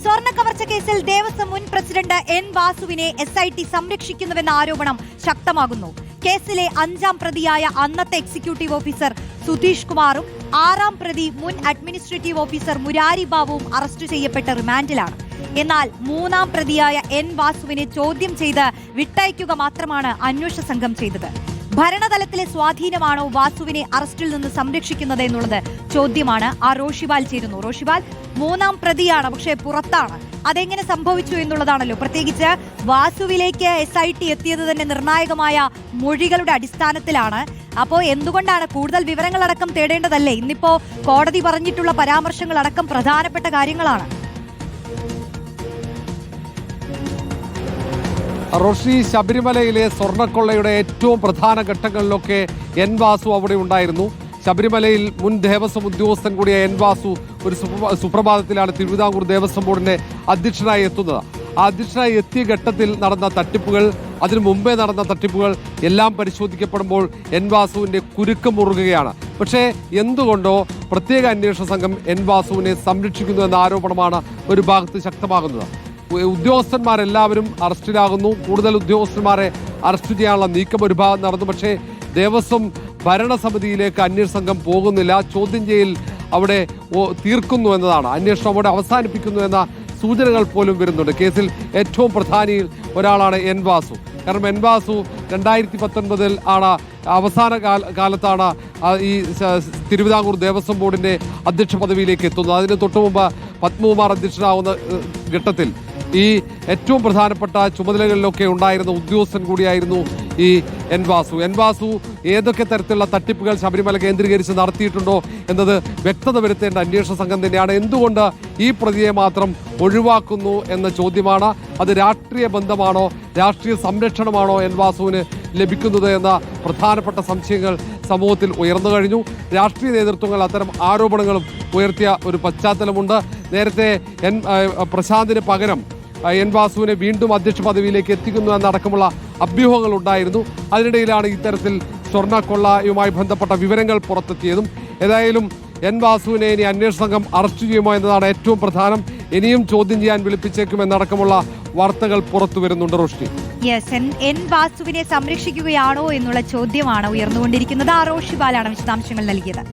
സ്വർണ്ണക്കവർച്ച കേസിൽ ദേവസ്വം മുൻ president N വാസുവിനെ SIT സംരക്ഷിക്കുന്നുവെന്ന ആരോപണം ശക്തമാകുന്നു. കേസിലെ 5ാം പ്രതിയായ അന്നത്തെ എക്സിക്യൂട്ടീവ് ഓഫീസർ സുധീഷ് കുമാറും 6ാം പ്രതി മുൻ അഡ്മിനിസ്ട്രേറ്റീവ് ഓഫീസർ മുരാരി ബാബുവും അറസ്റ്റ് ചെയ്യപ്പെട്ട റിമാൻഡിലാണ്. എന്നാൽ 3ാം പ്രതിയായ എൻ വാസുവിനെ ചോദ്യം ചെയ്ത് വിട്ടയക്കുക മാത്രമാണ് അന്വേഷണ സംഘം ചെയ്തത്. ഭരണതലത്തിലെ സ്വാധീനമാണോ വാസുവിനെ അറസ്റ്റിൽ നിന്ന് സംരക്ഷിക്കുന്നത് എന്നുള്ളത് ചോദ്യമാണ്. റോഷിപാൽ ചേരുന്നു. റോഷിപാൽ, 3ാം പ്രതിയാണ്, പക്ഷേ പുറത്താണ്. അതെങ്ങനെ സംഭവിച്ചു എന്നുള്ളതാണല്ലോ. പ്രത്യേകിച്ച് വാസുവിലേക്ക് SIT എത്തിയത് തന്നെ നിർണായകമായ മൊഴികളുടെ അടിസ്ഥാനത്തിലാണ്. അപ്പോൾ എന്തുകൊണ്ടാണ് കൂടുതൽ വിവരങ്ങളടക്കം തേടേണ്ടതല്ലേ? ഇന്നിപ്പോ കോടതി പറഞ്ഞിട്ടുള്ള പരാമർശങ്ങളടക്കം പ്രധാനപ്പെട്ട കാര്യങ്ങളാണ്. റോഷി, ശബരിമലയിലെ സ്വർണ്ണക്കൊള്ളയുടെ ഏറ്റവും പ്രധാന ഘട്ടങ്ങളിലൊക്കെ എൻ വാസു അവിടെ ഉണ്ടായിരുന്നു. ശബരിമലയിൽ മുൻ ദേവസ്വം ഉദ്യോഗസ്ഥൻ കൂടിയ എൻ വാസു ഒരു സുപ്രഭാതത്തിലാണ് തിരുവിതാംകൂർ ദേവസ്വം ബോർഡിന്റെ അധ്യക്ഷനായി എത്തുന്നത്. ആ അധ്യക്ഷനായി എത്തിയ ഘട്ടത്തിൽ നടന്ന തട്ടിപ്പുകൾ, അതിനു മുമ്പേ നടന്ന തട്ടിപ്പുകൾ എല്ലാം പരിശോധിക്കപ്പെടുമ്പോൾ എൻ വാസുവിന്റെ കുരുക്ക് മുറുകുകയാണ്. പക്ഷേ എന്തുകൊണ്ടോ പ്രത്യേക അന്വേഷണ സംഘം എൻ വാസുവിനെ സംരക്ഷിക്കുന്നു എന്ന ആരോപണമാണ് ഒരു ഭാഗത്ത് ശക്തമാകുന്നത്. ഉദ്യോഗസ്ഥന്മാരെല്ലാവരും അറസ്റ്റിലാകുന്നു. കൂടുതൽ ഉദ്യോഗസ്ഥന്മാരെ അറസ്റ്റ് ചെയ്യാനുള്ള നീക്കം ഒരു ഭാഗം നടന്നു. പക്ഷേ ദേവസ്വം ഭരണസമിതിയിലേക്ക് അന്വേഷണ സംഘം പോകുന്നില്ല. ചോദ്യം ചെയ്യൽ അവിടെ തീർക്കുന്നു എന്നതാണ്, അന്വേഷണം അവിടെ അവസാനിപ്പിക്കുന്നു എന്ന സൂചനകൾ പോലും വരുന്നുണ്ട്. കേസിൽ ഏറ്റവും പ്രധാനിയിൽ ഒരാളാണ് എൻ വാസു. കാരണം എൻ വാസു 2019 ആണ് അവസാന കാലത്താണ് ഈ തിരുവിതാംകൂർ ദേവസ്വം ബോർഡിന്റെ അധ്യക്ഷ പദവിയിലേക്ക് എത്തുന്നത്. അതിന് തൊട്ടുമുമ്പ് പത്മകുമാർ അധ്യക്ഷനാവുന്ന ഘട്ടത്തിൽ ഈ ഏറ്റവും പ്രധാനപ്പെട്ട ചുമതലകളിലൊക്കെ ഉണ്ടായിരുന്ന ഉദ്യോഗസ്ഥൻ കൂടിയായിരുന്നു ഈ എൻ വാസു. ഏതൊക്കെ തരത്തിലുള്ള തട്ടിപ്പുകൾ ശബരിമല കേന്ദ്രീകരിച്ച് നടത്തിയിട്ടുണ്ടോ എന്നത് വ്യക്തത വരുത്തേണ്ട അന്വേഷണ സംഘം തന്നെയാണ്. എന്തുകൊണ്ട് ഈ പ്രതിയെ മാത്രം ഒഴിവാക്കുന്നു എന്ന ചോദ്യമാണ്. അത് രാഷ്ട്രീയ ബന്ധമാണോ, രാഷ്ട്രീയ സംരക്ഷണമാണോ എൻ വാസുവിന് ലഭിക്കുന്നത് എന്ന പ്രധാനപ്പെട്ട സംശയങ്ങൾ സമൂഹത്തിൽ ഉയർന്നു കഴിഞ്ഞു. രാഷ്ട്രീയ നേതൃത്വങ്ങൾ അത്തരം ആരോപണങ്ങളും ഉയർത്തിയ ഒരു പശ്ചാത്തലമുണ്ട്. നേരത്തെ പ്രശാന്തിന് പകരം എൻ വാസുവിനെ വീണ്ടും അധ്യക്ഷ പദവിയിലേക്ക് എത്തിക്കുന്നു എന്നടക്കമുള്ള അഭ്യൂഹങ്ങൾ ഉണ്ടായിരുന്നു. അതിനിടയിലാണ് ഇത്തരത്തിൽ സ്വർണ്ണക്കൊള്ളയുമായി ബന്ധപ്പെട്ട വിവരങ്ങൾ പുറത്തെത്തിയതും. ഏതായാലും എൻ വാസുവിനെ ഇനി അന്വേഷണ സംഘം അറസ്റ്റ് ചെയ്യുമോ എന്നതാണ് ഏറ്റവും പ്രധാനം. ഇനിയും ചോദ്യം ചെയ്യാൻ വിളിപ്പിച്ചേക്കുമെന്നടക്കമുള്ള വാർത്തകൾ പുറത്തു വരുന്നുണ്ട്. റോഷ്നി, എൻ വാസുവിനെ സംരക്ഷിക്കുകയാണോ എന്നുള്ള ചോദ്യമാണ് ഉയർന്നുകൊണ്ടിരിക്കുന്നത്. റോഷിപാലാണ് വിശദാംശങ്ങൾ നൽകിയത്.